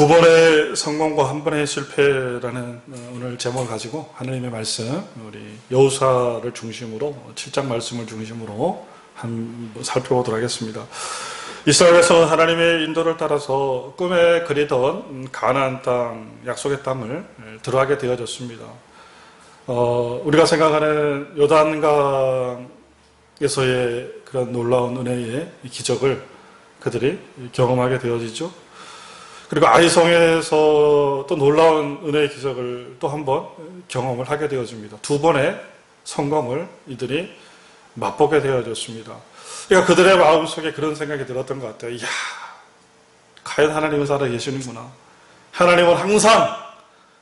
두 번의 성공과 한 번의 실패라는 오늘 제목을 가지고 하나님의 말씀, 우리 여호수아를 중심으로 7장 말씀을 중심으로 한번 살펴보도록 하겠습니다. 이스라엘에서 하나님의 인도를 따라서 꿈에 그리던 가나안 땅, 약속의 땅을 들어가게 되어졌습니다. 우리가 생각하는 요단강에서의 그런 놀라운 은혜의 기적을 그들이 경험하게 되어지죠. 그리고 아이성에서 또 놀라운 은혜의 기적을 또 한 번 경험을 하게 되어집니다. 두 번의 성공을 이들이 맛보게 되어졌습니다. 그러니까 그들의 마음속에 그런 생각이 들었던 것 같아요. 이야, 과연 하나님은 살아계시는구나. 하나님은 항상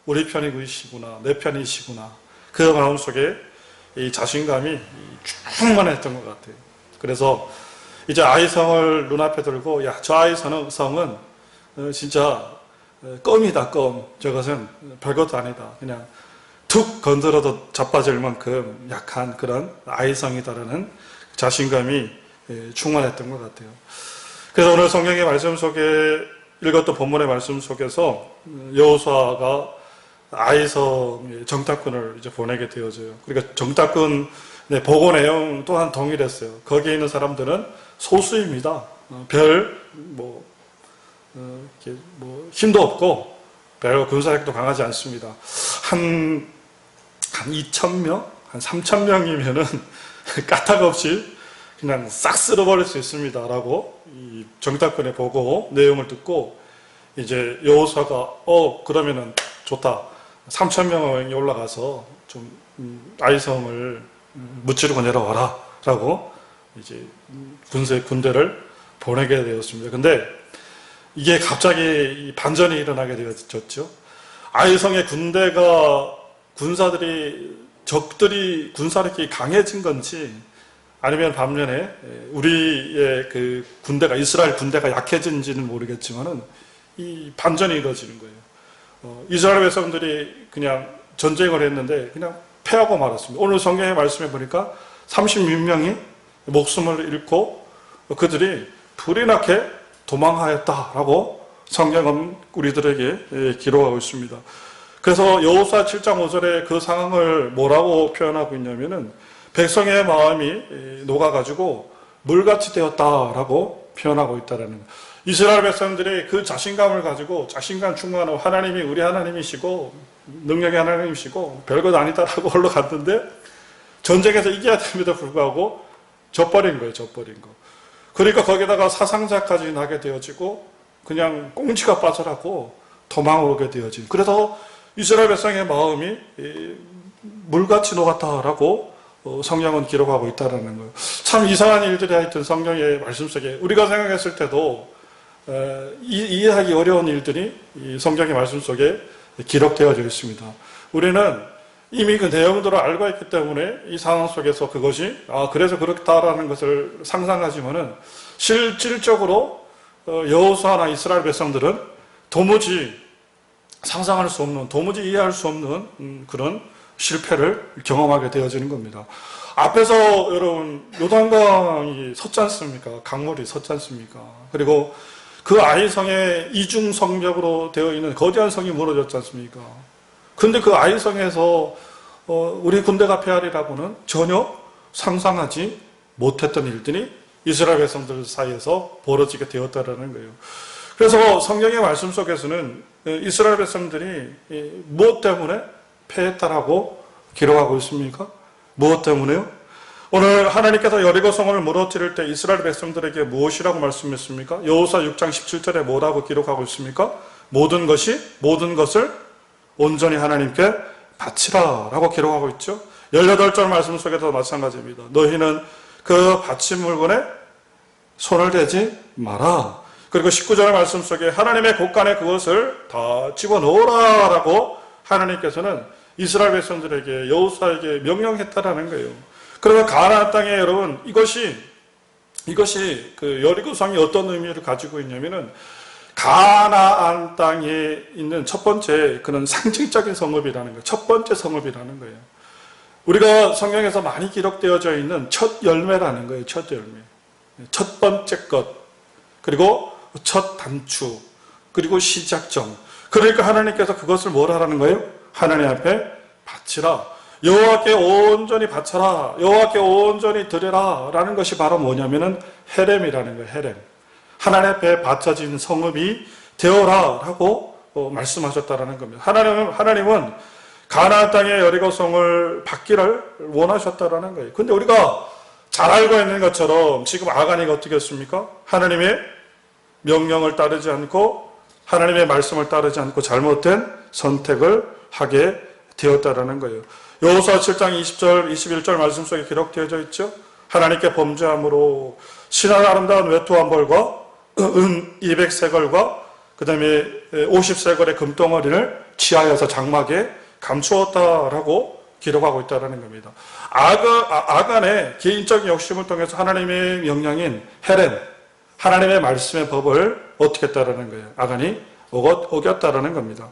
우리 편이시구나. 내 편이시구나. 그 마음속에 이 자신감이 충만했던 것 같아요. 그래서 이제 아이성을 눈앞에 들고, 야, 저 아이성은 진짜 껌이다, 껌. 저것은 별것도 아니다. 그냥 툭 건드려도 자빠질 만큼 약한 그런 아이성이다라는 자신감이 충만했던 것 같아요. 그래서 오늘 성경의 말씀 속에 읽었던 본문의 말씀 속에서 여호수아가 아이성의 정탐꾼을 이제 보내게 되어져요. 그러니까 정탐꾼의 보고 내용 또한 동일했어요. 거기에 있는 사람들은 소수입니다. 힘도 없고 별로 군사력도 강하지 않습니다. 한 2,000명? 한 3,000명이면은 까딱없이 그냥 싹 쓸어버릴 수 있습니다. 라고 이 정탐꾼의 보고 내용을 듣고 이제 여호수아가 그러면은 좋다. 3,000명이 올라가서 좀 아이성을 무찌르고 내려와라. 라고 이제 군대를 보내게 되었습니다. 근데 이게 갑자기 반전이 일어나게 되어졌죠. 아이성의 적들이 군사력이 강해진 건지 아니면 반면에 우리의 그 군대가, 이스라엘 군대가 약해진지는 모르겠지만은 이 반전이 이루어지는 거예요. 이스라엘 백성들이 그냥 전쟁을 했는데 그냥 패하고 말았습니다. 오늘 성경의 말씀에 보니까 36명이 목숨을 잃고 그들이 불이 나게 도망하였다라고 성경은 우리들에게 기록하고 있습니다. 그래서 여호수아 7장 5절에 그 상황을 뭐라고 표현하고 있냐면은 백성의 마음이 녹아가지고 물같이 되었다라고 표현하고 있다라는 거예요. 이스라엘 백성들이 그 자신감을 가지고 자신감 충만하고 하나님이 우리 하나님이시고 능력의 하나님이시고 별것 아니다라고 올라갔는데 전쟁에서 이겨야 됨에도 불구하고 져버린 거예요. 그러니까 거기다가 사상자까지 나게 되어지고 그냥 꽁지가 빠져라고 도망을 오게 되어진. 그래서 이스라엘 백성의 마음이 물같이 녹았다라고 성경은 기록하고 있다는 거예요. 참 이상한 일들이 하여튼 성경의 말씀 속에 우리가 생각했을 때도 이해하기 어려운 일들이 이 성경의 말씀 속에 기록되어져 있습니다. 우리는 이미 그 내용들을 알고 있기 때문에 이 상황 속에서 그것이 그래서 그렇다라는 것을 상상하지만은 실질적으로 여호수아나 이스라엘 백성들은 도무지 상상할 수 없는, 도무지 이해할 수 없는 그런 실패를 경험하게 되어지는 겁니다. 앞에서 여러분 요단강이 섰지 않습니까? 강물이 섰지 않습니까? 그리고 그 아이성의 이중 성벽으로 되어 있는 거대한 성이 무너졌지 않습니까? 근데 그 아이성에서 우리 군대가 패하리라고는 전혀 상상하지 못했던 일들이 이스라엘 백성들 사이에서 벌어지게 되었다는 거예요. 그래서 성경의 말씀 속에서는 이스라엘 백성들이 무엇 때문에 패했다라고 기록하고 있습니까? 무엇 때문에요? 오늘 하나님께서 여리고 성을 무너뜨릴 때 이스라엘 백성들에게 무엇이라고 말씀했습니까? 여호수아 6장 17절에 뭐라고 기록하고 있습니까? 모든 것을 온전히 하나님께 바치라 라고 기록하고 있죠. 18절 말씀 속에도 마찬가지입니다. 너희는 그 바친 물건에 손을 대지 마라. 그리고 19절 말씀 속에 하나님의 곳간에 그것을 다 집어넣어라 라고 하나님께서는 이스라엘 백성들에게 여호수아에게 명령했다라는 거예요. 그러면 가나안 땅에 여러분 이것이 그 여리고 성이 어떤 의미를 가지고 있냐면은 가나안 땅에 있는 첫 번째 그런 상징적인 성읍이라는 거예요. 첫 번째 성읍이라는 거예요. 우리가 성경에서 많이 기록되어져 있는 첫 열매라는 거예요. 첫 열매. 첫 번째 것. 그리고 첫 단추. 그리고 시작점. 그러니까 하나님께서 그것을 뭘 하라는 거예요? 하나님 앞에 바치라. 여호와께 온전히 바쳐라. 여호와께 온전히 드려라. 라는 것이 바로 뭐냐면은 헤렘이라는 거예요. 헤렘. 하나님 앞에 바쳐진 성읍이 되어라 라고 말씀하셨다라는 겁니다. 하나님은 가나안 땅의 여리고성을 받기를 원하셨다라는 거예요. 근데 우리가 잘 알고 있는 것처럼 지금 아간이가 어떻게 했습니까? 하나님의 명령을 따르지 않고 하나님의 말씀을 따르지 않고 잘못된 선택을 하게 되었다라는 거예요. 여호수아 7장 20절, 21절 말씀 속에 기록되어져 있죠. 하나님께 범죄함으로 신한 아름다운 외투 한 벌과 은 200세걸과 그 다음에 50세걸의 금덩어리를 취하여서 장막에 감추었다라고 기록하고 있다는 겁니다. 아간의 개인적인 욕심을 통해서 하나님의 명령인 헤렘, 하나님의 말씀의 법을 어떻게 했다라는 거예요. 아간이 어겼다라는 겁니다.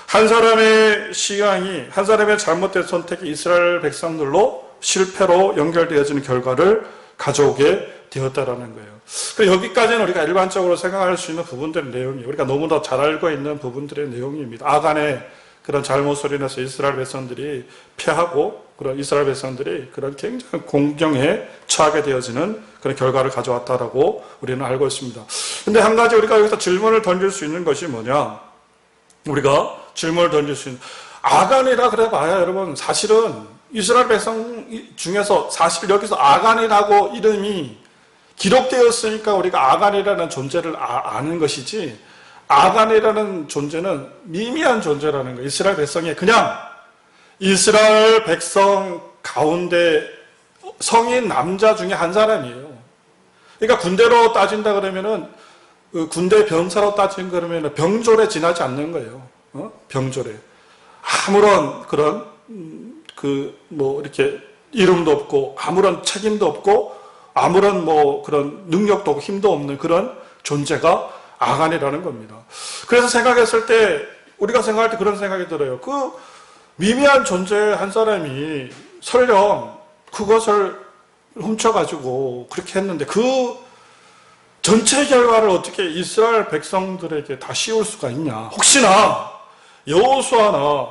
한 사람의 시향이, 한 사람의 잘못된 선택이 이스라엘 백성들로 실패로 연결되어지는 결과를 가져오게 되었다라는 거예요. 여기까지는 우리가 일반적으로 생각할 수 있는 부분들의 내용이에요. 우리가 너무나 잘 알고 있는 부분들의 내용입니다. 아간의 그런 잘못을 인해서 이스라엘 백성들이 패하고 그런 이스라엘 백성들이 그런 굉장히 공경에 처하게 되어지는 그런 결과를 가져왔다라고 우리는 알고 있습니다. 근데 한 가지 우리가 여기서 질문을 던질 수 있는 것이 뭐냐? 우리가 질문을 던질 수 있는 아간이라 그래 봐야 여러분 사실은 이스라엘 백성 중에서 사실 여기서 아간이라고 이름이 기록되었으니까 우리가 아간이라는 존재를 아는 것이지 아간이라는 존재는 미미한 존재라는 거예요. 이스라엘 백성이 그냥 이스라엘 백성 가운데 성인 남자 중에 한 사람이에요. 그러니까 군대로 따진다 그러면은 군대 병사로 따진 그러면 병졸에 지나지 않는 거예요. 병졸에 아무런 그런 이렇게 이름도 없고 아무런 책임도 없고 아무런 그런 능력도 없고 힘도 없는 그런 존재가 아간이라는 겁니다. 그래서 생각했을 때 우리가 생각할 때 그런 생각이 들어요. 그 미미한 존재 한 사람이 설령 그것을 훔쳐가지고 그렇게 했는데 그 전체 결과를 어떻게 이스라엘 백성들에게 다 씌울 수가 있냐. 혹시나 여호수아나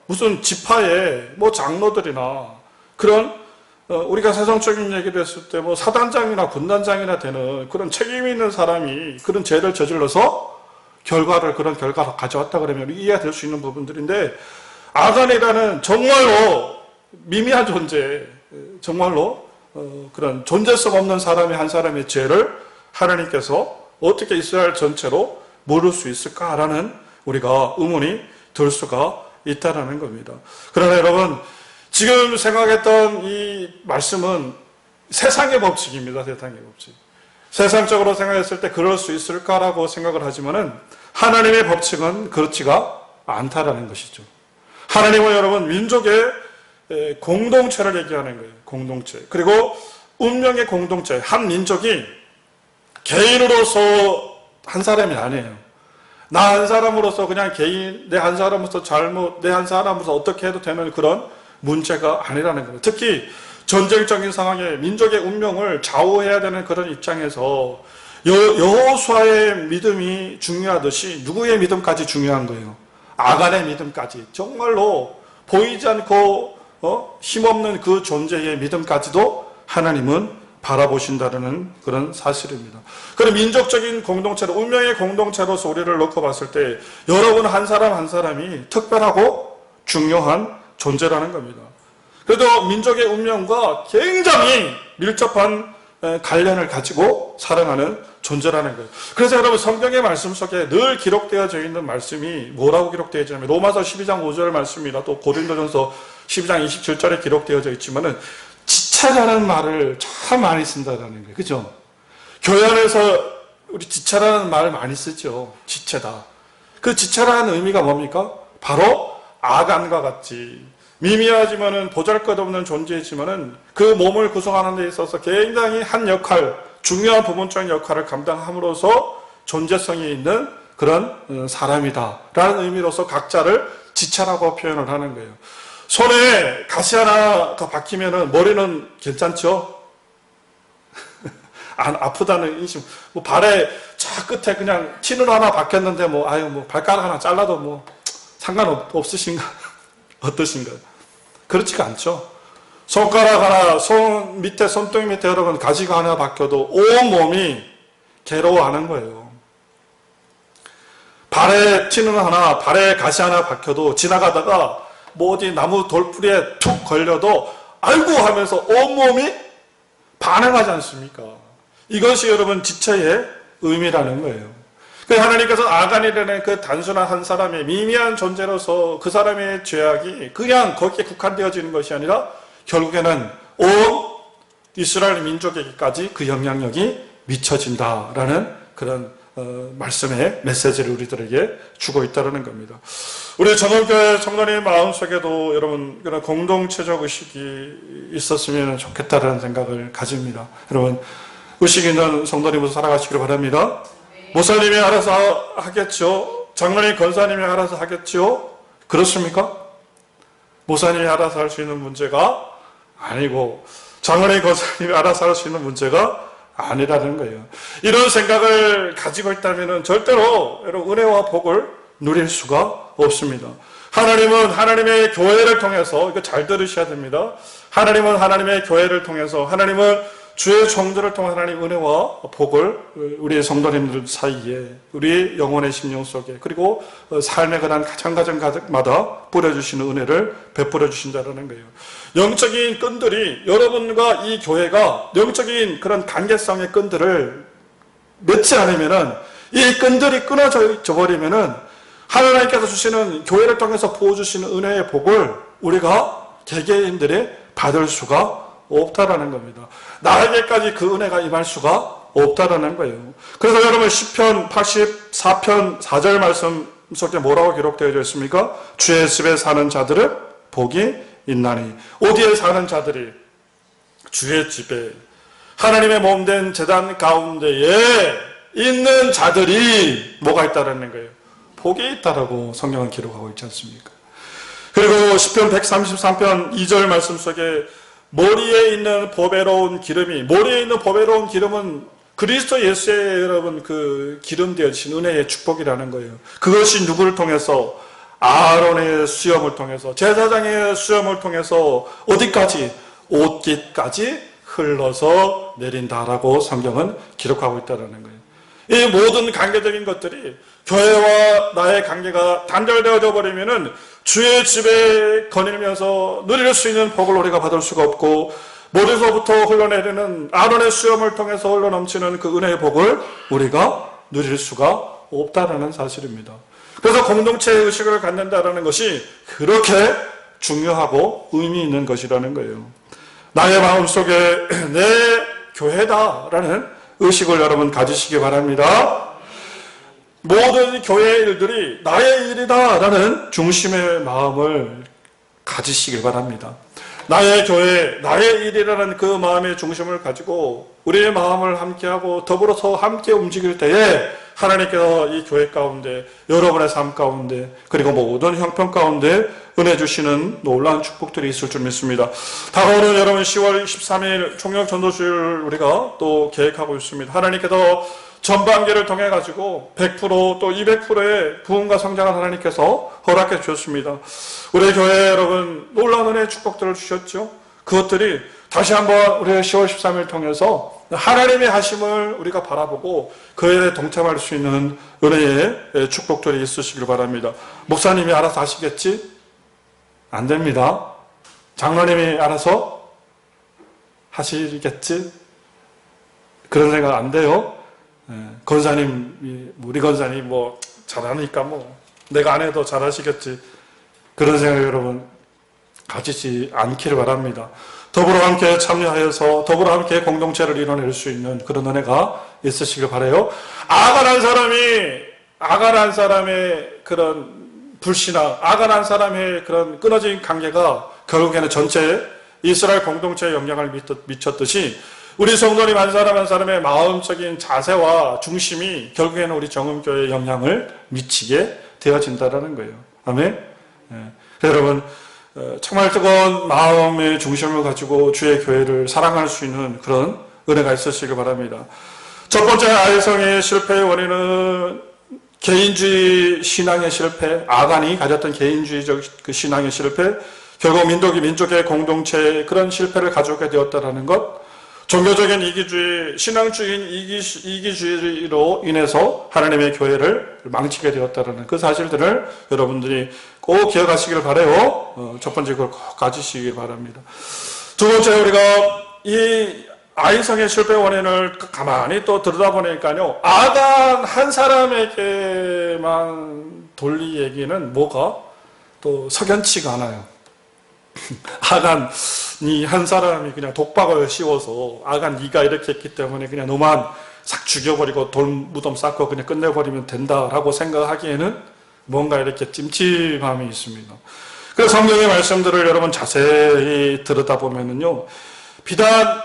무슨 지파의 장로들이나 그런 우리가 세상적인 얘기를 했을 때 사단장이나 군단장이나 되는 그런 책임 있는 사람이 그런 죄를 저질러서 그런 결과를 가져왔다 그러면 이해될 수 있는 부분들인데 아간이라는 정말로 미미한 존재, 정말로 그런 존재성 없는 사람의 한 사람의 죄를 하나님께서 어떻게 이스라엘 전체로 물을 수 있을까라는 우리가 의문이 들 수가 있다라는 겁니다. 그러나 여러분 지금 생각했던 이 말씀은 세상의 법칙입니다. 세상의 법칙. 세상적으로 생각했을 때 그럴 수 있을까라고 생각을 하지만은 하나님의 법칙은 그렇지가 않다라는 것이죠. 하나님은 여러분 민족의 공동체를 얘기하는 거예요. 공동체. 그리고 운명의 공동체. 한 민족이 개인으로서 한 사람이 아니에요. 나 한 사람으로서 그냥 개인, 내 한 사람으로서 잘못, 내 한 사람으로서 어떻게 해도 되는 그런 문제가 아니라는 거예요. 특히 전쟁적인 상황에 민족의 운명을 좌우해야 되는 그런 입장에서 여호수아의 믿음이 중요하듯이 누구의 믿음까지 중요한 거예요. 아간의 믿음까지. 정말로 보이지 않고 힘없는 그 존재의 믿음까지도 하나님은 바라보신다는 그런 사실입니다. 그런 민족적인 공동체로 운명의 공동체로서 우리를 놓고 봤을 때 여러분 한 사람 한 사람이 특별하고 중요한 존재라는 겁니다. 그래도 민족의 운명과 굉장히 밀접한 관련을 가지고 살아가는 존재라는 거예요. 그래서 여러분 성경의 말씀 속에 늘 기록되어져 있는 말씀이 뭐라고 기록되어져 있냐면 로마서 12장 5절 말씀이나 또 고린도전서 12장 27절에 기록되어져 있지만은 지체라는 말을 참 많이 쓴다라는 거예요. 그죠? 교회 안에서 우리 지체라는 말 많이 쓰죠. 지체다. 그 지체라는 의미가 뭡니까? 바로 아간과 같이 미미하지만은 보잘것없는 존재이지만은 그 몸을 구성하는 데 있어서 굉장히 한 역할, 중요한 부분적인 역할을 감당함으로써 존재성이 있는 그런 사람이다라는 의미로서 각자를 지체라고 표현을 하는 거예요. 손에 가시 하나 더 박히면은 머리는 괜찮죠? 아프다는 인심. 발에 저 끝에 그냥 티는 하나 박혔는데 뭐 아유 뭐 발가락 하나 잘라도 뭐 상관없으신가? 어떠신가요? 그렇지가 않죠. 손가락 하나, 손 밑에, 손등이 밑에 여러분 가지가 하나 박혀도 온 몸이 괴로워하는 거예요. 발에 티는 하나, 발에 가시 하나 박혀도 지나가다가 뭐 어디 나무 돌풀이에 툭 걸려도 아이고 하면서 온 몸이 반응하지 않습니까? 이것이 여러분 지체의 의미라는 거예요. 하나님께서 아간이라는 그 단순한 한 사람의 미미한 존재로서 그 사람의 죄악이 그냥 거기에 국한되어지는 것이 아니라 결국에는 온 이스라엘 민족에게까지 그 영향력이 미쳐진다라는 그런 말씀의 메시지를 우리들에게 주고 있다는 겁니다. 우리 전원교회 성도님 마음속에도 여러분 그런 공동체적 의식이 있었으면 좋겠다라는 생각을 가집니다. 여러분 의식 있는 성도님으로 살아가시기를 바랍니다. 목사님이 알아서 하겠죠. 장로님 권사님이 알아서 하겠죠. 그렇습니까? 목사님이 알아서 할 수 있는 문제가 아니고 장로님 권사님이 알아서 할 수 있는 문제가 아니라는 거예요. 이런 생각을 가지고 있다면 절대로 여러분 은혜와 복을 누릴 수가 없습니다. 하나님은 하나님의 교회를 통해서, 이거 잘 들으셔야 됩니다. 하나님은 하나님의 교회를 통해서, 하나님은 주의 종들을 통해 하나님 은혜와 복을 우리의 성도님들 사이에, 우리 영혼의 심령 속에, 그리고 삶의 그런 가정마다 뿌려주시는 은혜를 베풀어 주신다는 거예요. 영적인 끈들이, 여러분과 이 교회가 영적인 그런 관계성의 끈들을 맺지 않으면은, 이 끈들이 끊어져 버리면은 하나님께서 주시는, 교회를 통해서 부어주시는 은혜의 복을 우리가 개개인들이 받을 수가 없다라는 겁니다. 나에게까지 그 은혜가 임할 수가 없다라는 거예요. 그래서 여러분 시편 84편 4절 말씀 속에 뭐라고 기록되어 있습니까? 주의 집에 사는 자들은 복이 있나니. 어디에 사는 자들이? 주의 집에, 하나님의 몸된 제단 가운데에 있는 자들이 뭐가 있다라는 거예요? 복이 있다라고 성경은 기록하고 있지 않습니까? 그리고 시편 133편 2절 말씀 속에 머리에 있는 보배로운 기름이, 머리에 있는 보배로운 기름은 그리스도 예수의 여러분 그 기름 되어진 은혜의 축복이라는 거예요. 그것이 누구를 통해서? 아론의 수염을 통해서, 제사장의 수염을 통해서 어디까지? 옷깃까지 흘러서 내린다라고 성경은 기록하고 있다는 거예요. 이 모든 관계적인 것들이, 교회와 나의 관계가 단절되어져 버리면은 주의 집에 거닐면서 누릴 수 있는 복을 우리가 받을 수가 없고, 머리서부터 흘러내리는 아론의 수염을 통해서 흘러넘치는 그 은혜의 복을 우리가 누릴 수가 없다는 사실입니다. 그래서 공동체의 의식을 갖는다는 것이 그렇게 중요하고 의미 있는 것이라는 거예요. 나의 마음속에 내 교회다라는 의식을 여러분 가지시기 바랍니다. 모든 교회의 일들이 나의 일이다라는 중심의 마음을 가지시길 바랍니다. 나의 교회, 나의 일이라는 그 마음의 중심을 가지고 우리의 마음을 함께하고 더불어서 함께 움직일 때에 하나님께서 이 교회 가운데, 여러분의 삶 가운데, 그리고 모든 형편 가운데 은혜 주시는 놀라운 축복들이 있을 줄 믿습니다. 다가오는 여러분 10월 13일 총력전도주일 우리가 또 계획하고 있습니다. 하나님께서 전반기를 통해 가지고 100% 또 200%의 부흥과 성장을 하나님께서 허락해 주셨습니다. 우리 교회 여러분 놀라운 은혜의 축복들을 주셨죠. 그것들이 다시 한번 우리의 10월 13일 통해서 하나님의 하심을 우리가 바라보고 그에 동참할 수 있는 은혜의 축복들이 있으시길 바랍니다. 목사님이 알아서 하시겠지? 안 됩니다. 장로님이 알아서 하시겠지? 그런 생각 안 돼요. 권사님, 우리 권사님 뭐 잘하니까 뭐 내가 안 해도 잘하시겠지. 그런 생각 여러분 가지지 않기를 바랍니다. 더불어 함께 참여하여서 더불어 함께 공동체를 이뤄낼 수 있는 그런 은혜가 있으시길 바라요. 아간한 사람의 그런 불신앙, 아간한 사람의 그런 끊어진 관계가 결국에는 전체 이스라엘 공동체에 영향을 미쳤듯이 우리 성도님 한 사람 한 사람의 마음적인 자세와 중심이 결국에는 우리 정음교회에 영향을 미치게 되어진다는 거예요. 아멘. 여러분 정말 뜨거운 마음의 중심을 가지고 주의 교회를 사랑할 수 있는 그런 은혜가 있으시길 바랍니다. 첫 번째 아이성의 실패의 원인은 개인주의 신앙의 실패, 아간이 가졌던 개인주의적 그 신앙의 실패, 결국 민족의 공동체의 그런 실패를 가져오게 되었다는 것, 종교적인 이기주의, 신앙주의인 이기주의로 인해서 하나님의 교회를 망치게 되었다는 그 사실들을 여러분들이 꼭 기억하시길 바라요. 첫 번째 그걸 꼭 가지시길 바랍니다. 두 번째, 우리가 이 아이성의 실패 원인을 가만히 또 들여다보니까요, 아간 한 사람에게만 돌리 얘기는 뭐가 또 석연치가 않아요. 아간이 한 사람이 그냥 독박을 씌워서 아간 네가 이렇게 했기 때문에 그냥 너만 싹 죽여버리고 돌무덤 쌓고 그냥 끝내버리면 된다라고 생각하기에는 뭔가 이렇게 찜찜함이 있습니다. 그래서 성경의 말씀들을 여러분 자세히 들여다보면은요, 비단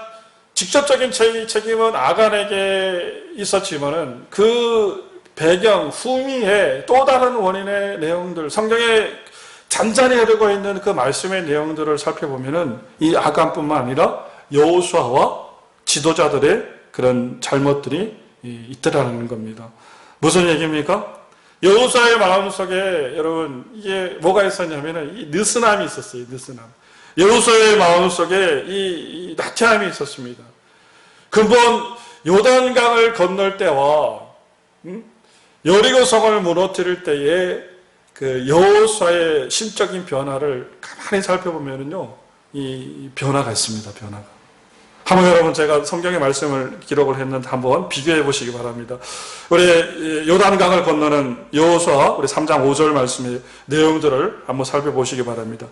직접적인 책임은 아간에게 있었지만은 그 배경 후미에 또 다른 원인의 내용들, 성경에 잔잔히 흐르고 있는 그 말씀의 내용들을 살펴보면은 이 아간뿐만 아니라 여호수아와 지도자들의 그런 잘못들이 있더라는 겁니다. 무슨 얘기입니까? 여호수아의 마음속에 여러분 이게 뭐가 있었냐면은 이 느슨함이 있었어요. 느슨함. 여호수아의 마음속에 이 나태함이 있었습니다. 근본 요단강을 건널 때와 여리고성을 무너뜨릴 때에 그 여호수아의 심적인 변화를 가만히 살펴보면은요, 이 변화가 있습니다. 변화가. 한번 여러분 제가 성경의 말씀을 기록을 했는데 한번 비교해 보시기 바랍니다. 우리 요단강을 건너는 여호수아 우리 3장 5절 말씀의 내용들을 한번 살펴보시기 바랍니다.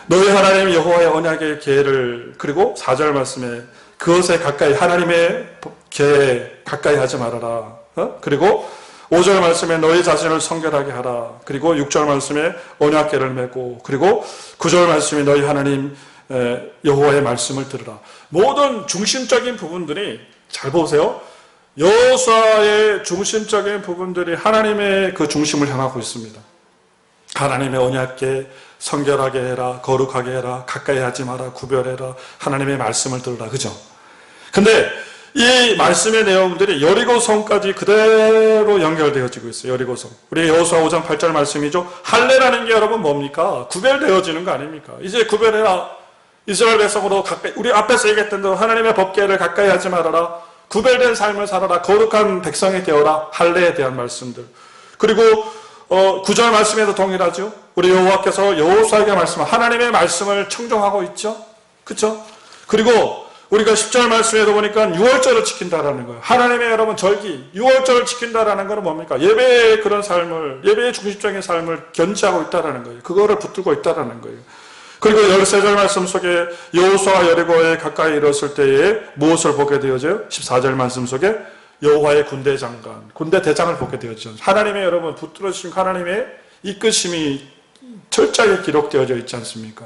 너희 하나님 여호와의 언약의 계를, 그리고 4절 말씀에 그것에 가까이, 하나님의 계에 가까이 하지 말아라. 그리고 5절 말씀에 너희 자신을 성결하게 하라. 그리고 6절 말씀에 언약궤를 메고, 그리고 9절 말씀에 너희 하나님 여호와의 말씀을 들으라. 모든 중심적인 부분들이, 잘 보세요, 여호수아의 중심적인 부분들이 하나님의 그 중심을 향하고 있습니다. 하나님의 언약궤 성결하게 해라, 거룩하게 해라, 가까이 하지 마라, 구별해라, 하나님의 말씀을 들으라. 그죠? 근데 이 말씀의 내용들이 여리고성까지 그대로 연결되어지고 있어요. 여리고성. 우리 여호수아 5장 8절 말씀이죠. 할례라는 게 여러분 뭡니까? 구별되어지는 거 아닙니까? 이제 구별해라. 이스라엘 백성으로 가까이, 우리 앞에서 얘기했던 대로 하나님의 법궤를 가까이 하지 말아라. 구별된 삶을 살아라. 거룩한 백성이 되어라. 할례에 대한 말씀들. 그리고 9절 말씀에도 동일하죠. 우리 여호와께서 여호수아에게 말씀한 하나님의 말씀을 청종하고 있죠. 그렇죠? 그리고 우리가 10절 말씀에도 보니까 6월절을 지킨다라는 거예요. 하나님의 여러분 절기, 6월절을 지킨다라는 것은 뭡니까? 예배의 그런 삶을, 예배의 중심적인 삶을 견지하고 있다라는 거예요. 그거를 붙들고 있다라는 거예요. 그리고 13절 말씀 속에 여호수아 여리고에 가까이 이르렀을 때에 무엇을 보게 되어져요? 14절 말씀 속에 여호와의 군대 장관, 군대 대장을 보게 되었죠. 하나님의 여러분 붙들어주신 하나님의 이끄심이 철저하게 기록되어져 있지 않습니까?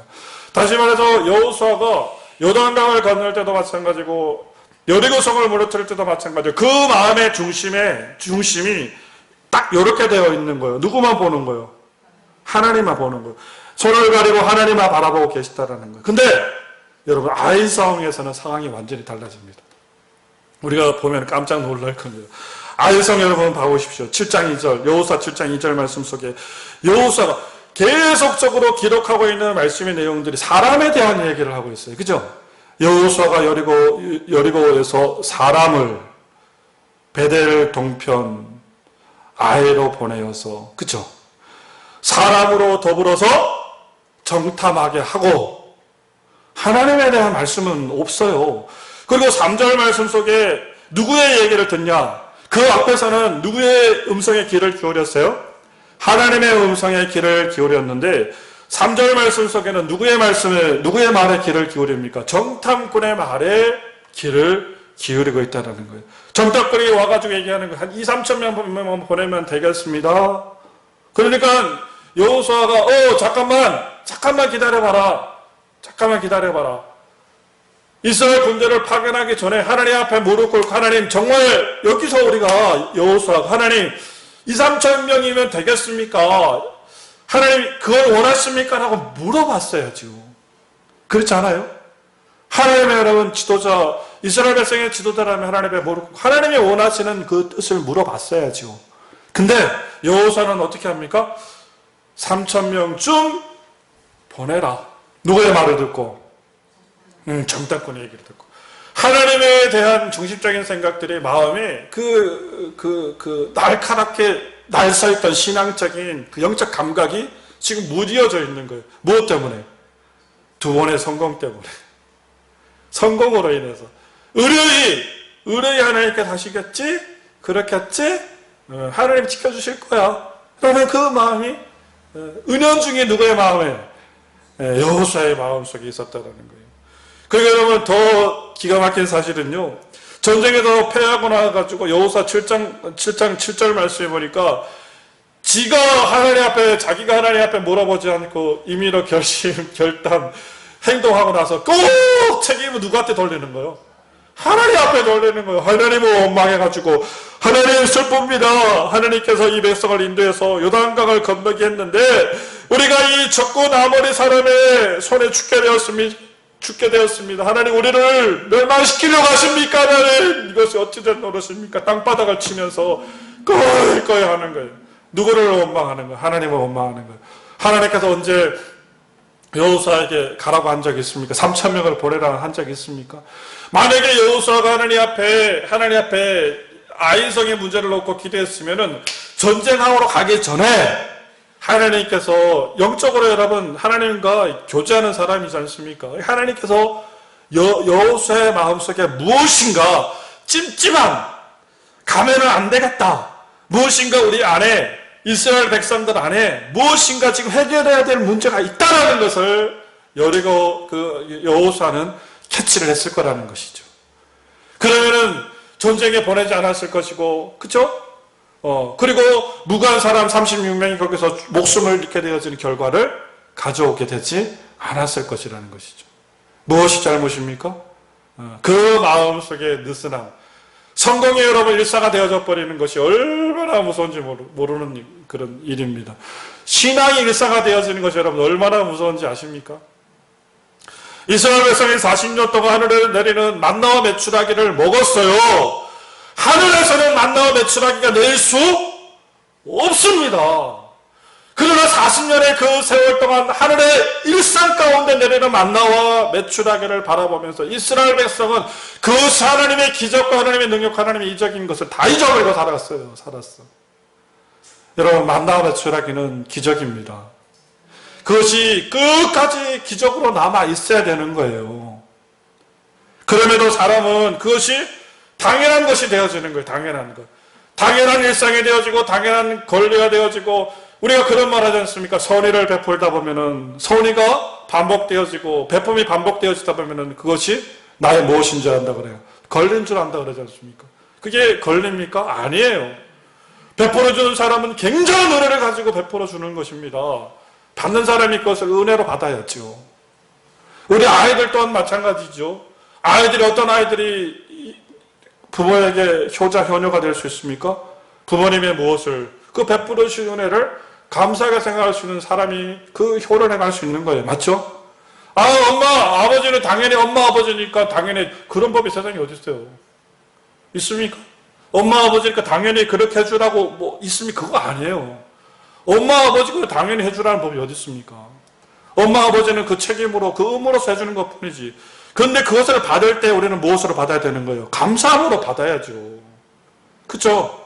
다시 말해서 여호수아가 요단강을 건널 때도 마찬가지고 여리고성을 무너뜨릴 때도 마찬가지고 그 마음의 중심이 딱 이렇게 되어 있는 거예요. 누구만 보는 거예요? 하나님만 보는 거예요. 손을 가리고 하나님만 바라보고 계시다라는 거예요. 근데 여러분 아이성에서는 상황이 완전히 달라집니다. 우리가 보면 깜짝 놀랄 겁니다. 아이성 여러분 봐보십시오. 7장 2절, 여호수아 7장 2절 말씀 속에 여호수아가 계속적으로 기록하고 있는 말씀의 내용들이 사람에 대한 얘기를 하고 있어요. 그죠? 여호수아가 여리고에서 사람을 베델 동편 아이로 보내어서, 그죠? 사람으로 더불어서 정탐하게 하고, 하나님에 대한 말씀은 없어요. 그리고 3절 말씀 속에 누구의 얘기를 듣냐? 그 앞에서는 누구의 음성에 귀를 기울였어요? 하나님의 음성에 귀를 기울였는데 3절 말씀 속에는 누구의 말에 귀를 기울입니까? 정탐꾼의 말에 귀를 기울이고 있다는 거예요. 정탐꾼이 와가지고 얘기하는 거 한 2, 3천 명 보내면 되겠습니다. 그러니까 여호수아가 잠깐만 기다려봐라. 이스라엘 군대를 파견하기 전에 하나님 앞에 무릎 꿇고 하나님 정말 여기서 우리가 여호수아 하나님 2, 3천 명이면 되겠습니까? 하나님 그걸 원하십니까? 라고 물어봤어요. 지금 그렇지 않아요? 하나님의 여러분 지도자 이스라엘 백성의 지도자라면 하나님의 모르고 하나님이 원하시는 그 뜻을 물어봤어야죠. 근데 여호수아는 어떻게 합니까? 3,000명쯤 보내라. 누구의 말을 듣고? 정탐꾼의 얘기를 듣고. 하나님에 대한 중심적인 생각들이 마음에 날카롭게 날서있던 신앙적인 그 영적 감각이 지금 무디어져 있는 거예요. 무엇 때문에? 두 번의 성공 때문에. 성공으로 인해서. 의뢰이 하나님께 하시겠지? 그렇겠지? 하나님 지켜주실 거야. 그러면 그 마음이 은연중에 누구의 마음에? 여호수아의 마음속에 있었다는 거예요. 그러니까 여러분 더 기가 막힌 사실은요. 전쟁에서 패하고 나가지고 여호수아 7장 7절 말씀해 보니까 자기가 하나님 앞에 몰아보지 않고 임의로 결단, 행동하고 나서 꼭 책임을 누구한테 돌리는 거예요? 하나님 앞에 돌리는 거예요. 하나님을 원망해가지고 하나님 슬픕니다. 하나님께서 이 백성을 인도해서 요단강을 건너게 했는데 우리가 이 적군 아모리 사람의 손에 죽게 되었습니다. 하나님 우리를 멸망시키려고 하십니까? 하나님 이것이 어찌된 노릇입니까? 땅바닥을 치면서 껄껄 하는 거예요. 누구를 원망하는 거예요? 하나님을 원망하는 거예요. 하나님께서 언제 여호수아에게 가라고 한 적이 있습니까? 3,000명을 보내라 한 적이 있습니까? 만약에 여호수아가 하나님 앞에 아이성의 문제를 놓고 기도했으면은 전쟁하러 가기 전에 하나님께서 영적으로 여러분 하나님과 교제하는 사람이지 않습니까? 하나님께서 여호수아의 마음속에 무엇인가 찜찜한 가면은 안 되겠다. 무엇인가 우리 안에 이스라엘 백성들 안에 무엇인가 지금 해결해야 될 문제가 있다는 것을 여호수아는 캐치를 했을 거라는 것이죠. 그러면은 전쟁에 보내지 않았을 것이고, 그쵸? 그리고 무고한 사람 36명이 거기서 목숨을 잃게 되어지는 결과를 가져오게 되지 않았을 것이라는 것이죠. 무엇이 잘못입니까? 그 마음속에 느슨함. 성공이 여러분 일사가 되어져 버리는 것이 얼마나 무서운지 모르는 그런 일입니다. 신앙이 일사가 되어지는 것이 여러분 얼마나 무서운지 아십니까? 이스라엘 백성이 40년 동안 하늘에 내리는 만나와 메추라기를 먹었어요. 하늘에서는 만나와 메추라기가 내릴 수 없습니다. 그러나 40년의 그 세월 동안 하늘의 일상 가운데 내리는 만나와 메추라기를 바라보면서 이스라엘 백성은 그 하나님의 기적과 하나님의 능력, 하나님의 이적인 것을 다 잊어버리고 살았어. 여러분 만나와 메추라기는 기적입니다. 그것이 끝까지 기적으로 남아 있어야 되는 거예요. 그럼에도 사람은 그것이 당연한 것이 되어지는 거예요. 당연한 것. 당연한 일상이 되어지고 당연한 권리가 되어지고 우리가 그런 말 하지 않습니까? 선의를 베풀다 보면은 선의가 반복되어지고 베품이 반복되어지다 보면은 그것이 나의 무엇인 줄 안다 그래요. 걸린 줄 안다 그러지 않습니까? 그게 걸립니까? 아니에요. 베풀어주는 사람은 굉장한 은혜를 가지고 베풀어주는 것입니다. 받는 사람이 그것을 은혜로 받아야죠. 우리 아이들 또한 마찬가지죠. 어떤 아이들이 부모에게 효자, 효녀가 될 수 있습니까? 부모님의 무엇을, 그 베풀어 주신 은혜를 감사하게 생각할 수 있는 사람이 그 효를 행할 수 있는 거예요. 맞죠? 엄마, 아버지는 당연히 엄마, 아버지니까 당연히 그런 법이 세상에 어디 있어요? 있습니까? 엄마, 아버지니까 당연히 그렇게 해주라고 뭐 있습니까? 그거 아니에요. 엄마, 아버지가 당연히 해주라는 법이 어디 있습니까? 엄마, 아버지는 그 책임으로, 그 의무로서 해주는 것 뿐이지. 그런데 그것을 받을 때 우리는 무엇으로 받아야 되는 거예요? 감사함으로 받아야죠. 그쵸?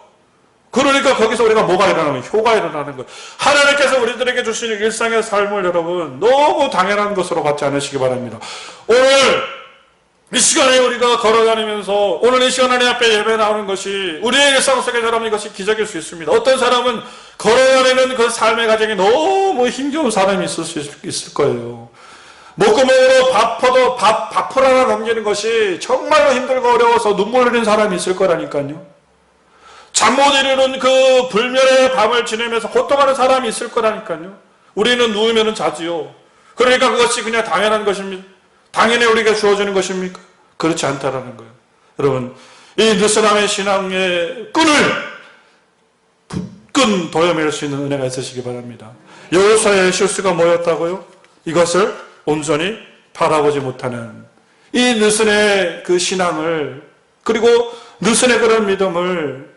그러니까 거기서 우리가 뭐가 일어나면 효가 일어나는 거예요. 하나님께서 우리들에게 주시는 일상의 삶을 여러분 너무 당연한 것으로 받지 않으시기 바랍니다. 오늘 이 시간에 우리가 걸어다니면서 오늘 이 시간 하나님 앞에 예배 나오는 것이 우리의 일상 속에 여러분 이것이 기적일 수 있습니다. 어떤 사람은 걸어다니는 그 삶의 과정이 너무 힘겨운 사람이 있을 수 있을 거예요. 목구멍으로 밥풀 하나 넘기는 것이 정말로 힘들고 어려워서 눈물 흘리는 사람이 있을 거라니까요. 잠 못 이루는 그 불면의 밤을 지내면서 고통하는 사람이 있을 거라니까요. 우리는 누우면 자지요. 그러니까 그것이 그냥 당연한 것입니다. 당연히 우리가 주어지는 것입니까? 그렇지 않다라는 거예요. 여러분, 이 느슨함의 신앙의 끈 도여맬 수 있는 은혜가 있으시기 바랍니다. 여호수아의 실수가 뭐였다고요? 이것을 온전히 바라보지 못하는, 이 느슨의 그 신앙을, 그리고 느슨의 그런 믿음을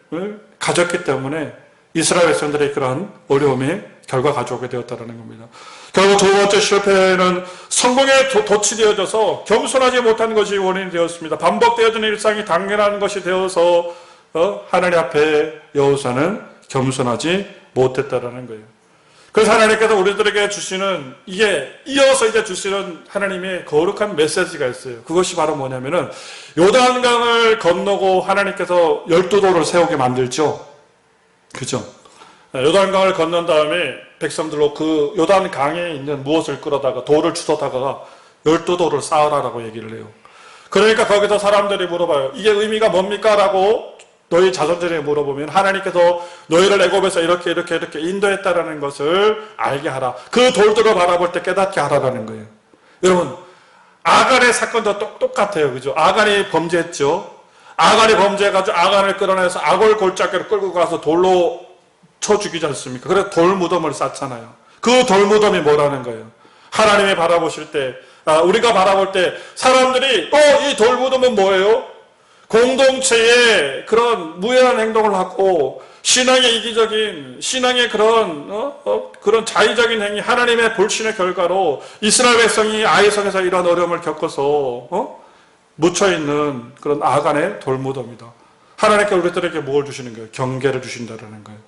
가졌기 때문에 이스라엘 백성들의 그러한 어려움의 결과 가져오게 되었다는 겁니다. 결국 두 번째 실패는 성공에 도취되어져서 겸손하지 못한 것이 원인이 되었습니다. 반복되어지는 일상이 당연한 것이 되어서 하나님 앞에 여호사는 겸손하지 못했다라는 거예요. 그래서 하나님께서 우리들에게 주시는, 이게 이어서 이제 주시는 하나님의 거룩한 메시지가 있어요. 그것이 바로 뭐냐면은 요단강을 건너고 하나님께서 12돌을 세우게 만들죠. 그죠? 요단강을 건넌 다음에 백성들로 그 요단강에 있는 무엇을 끌어다가 돌을 주워다가 12돌을 쌓으라라고 얘기를 해요. 그러니까 거기서 사람들이 물어봐요. 이게 의미가 뭡니까? 라고 너희 자손들에게 물어보면 하나님께서 너희를 애굽에서 이렇게 인도했다라는 것을 알게 하라. 그 돌들을 바라볼 때 깨닫게 하라라는 거예요. 여러분, 아간의 사건도 똑같아요. 그죠? 아간이 범죄했죠. 아간이 범죄해가지고 아간을 끌어내서 아골 골짜기로 끌고 가서 돌로 쳐 죽이지 않습니까? 그래서 돌무덤을 쌓잖아요. 그 돌무덤이 뭐라는 거예요? 하나님이 바라보실 때, 우리가 바라볼 때 사람들이 이 돌무덤은 뭐예요? 공동체의 그런 무해한 행동을 하고 신앙의 이기적인, 신앙의 그런 자의적인 행위, 하나님의 불신의 결과로 이스라엘 백성이 아이성에서 이런 어려움을 겪어서 묻혀있는 그런 아간의 돌무덤이다. 하나님께 우리들에게 뭘 주시는 거예요? 경계를 주신다는 거예요.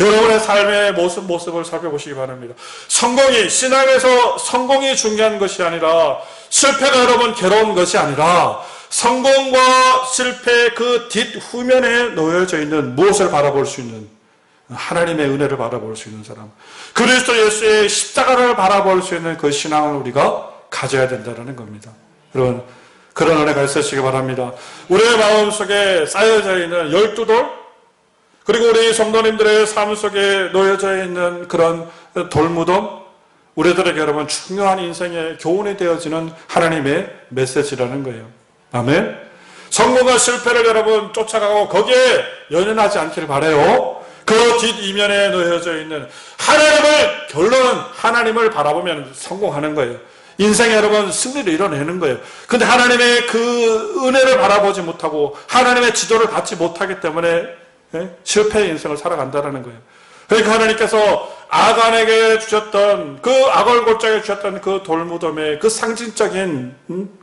여러분의 삶의 모습을 살펴보시기 바랍니다. 신앙에서 성공이 중요한 것이 아니라, 실패가 여러분 괴로운 것이 아니라, 성공과 실패 그 뒷후면에 놓여져 있는 무엇을 바라볼 수 있는, 하나님의 은혜를 바라볼 수 있는 사람, 그리스도 예수의 십자가를 바라볼 수 있는 그 신앙을 우리가 가져야 된다는 겁니다. 여러분, 그런 은혜가 있으시기 바랍니다. 우리의 마음속에 쌓여져 있는 12돌, 그리고 우리 성도님들의 삶 속에 놓여져 있는 그런 돌무덤, 우리들에게 여러분 중요한 인생의 교훈이 되어지는 하나님의 메시지라는 거예요. 아멘. 성공과 실패를 여러분 쫓아가고 거기에 연연하지 않기를 바라요. 그 뒷이면에 놓여져 있는 결론은 하나님을 바라보면 성공하는 거예요. 인생에 여러분 승리를 이뤄내는 거예요. 근데 하나님의 그 은혜를 바라보지 못하고 하나님의 지도를 받지 못하기 때문에 실패의 인생을 살아간다는 거예요. 그러니까 하나님께서 아간에게 주셨던 그 아골골짜기에 주셨던 그 돌무덤의 그 상징적인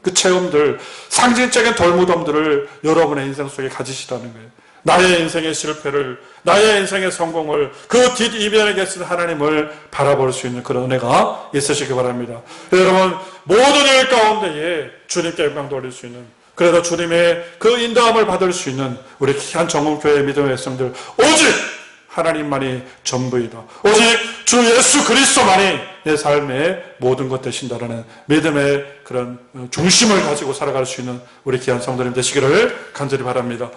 그 체험들, 상징적인 돌무덤들을 여러분의 인생 속에 가지시라는 거예요. 나의 인생의 실패를, 나의 인생의 성공을, 그 뒷이면에 계신 하나님을 바라볼 수 있는 그런 은혜가 있으시기 바랍니다. 여러분, 모든 일 가운데에 주님께 영광 돌릴 수 있는, 그래서 주님의 그 인도함을 받을 수 있는 우리 귀한 정금교회의 믿음의 백성들, 오직 하나님만이 전부이다. 오직 주 예수 그리스도만이 내 삶의 모든 것 되신다라는 믿음의 그런 중심을 가지고 살아갈 수 있는 우리 귀한 성도님 되시기를 간절히 바랍니다.